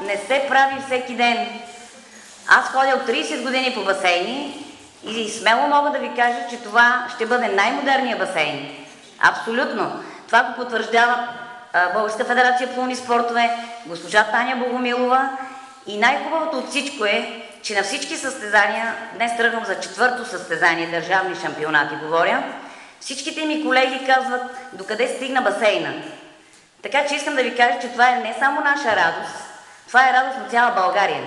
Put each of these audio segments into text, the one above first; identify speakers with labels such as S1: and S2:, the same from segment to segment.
S1: Не се прави всеки ден. Аз ходя от 30 години по басейни и смело мога да ви кажа, че това ще бъде най-модерният басейн. Абсолютно. Това го потвърждава Българска федерация по плувни спортове, госпожа Таня Богомилова, и най-хубавото от всичко е, че на всички състезания, днес тръгвам за 4-то състезание, държавни шампионати говоря, всичките ми колеги казват докъде стигна басейна. Така че искам да ви кажа, че това е не само наша радост, това е радост на цяла България.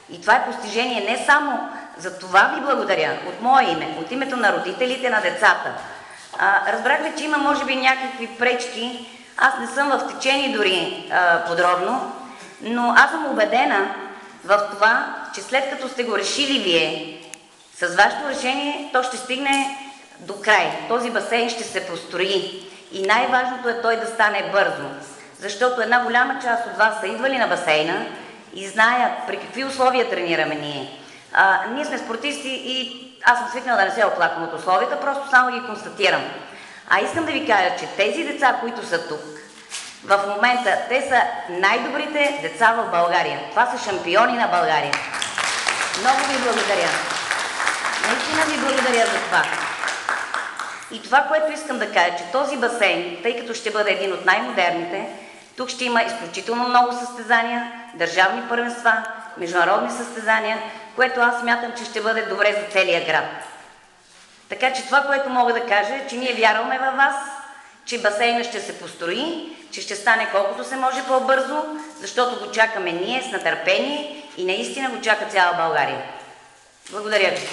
S1: И това е постижение не само за това ви благодаря, от мое име, от името на родителите, на децата. Разбрахме, че има може би някакви пречки, аз не съм в течение дори подробно, но аз съм убедена в това, че след като сте го решили вие, с вашето решение то ще стигне до край. Този басейн ще се построи. И най-важното е той да стане бързо, защото една голяма част от вас са идвали на басейна и знаят при какви условия тренираме ние. Ние сме спортисти и аз съм свикнала да не се оплаквам от условията, просто само ги констатирам. Искам да ви кажа, че тези деца, които са тук, в момента те са най-добрите деца в България. Това са шампиони на България. Много ви благодаря. Наистина ви благодаря за това. И това, което искам да кажа, че този басейн, тъй като ще бъде един от най-модерните, тук ще има изключително много състезания, държавни първенства, международни състезания, което аз смятам, че ще бъде добре за целия град. Така че това, което мога да кажа, е, че ние вярваме във вас, че басейна ще се построи, че ще стане колкото се може по-бързо, защото го чакаме ние с нетърпение и наистина го чака цяла България. Благодаря ви.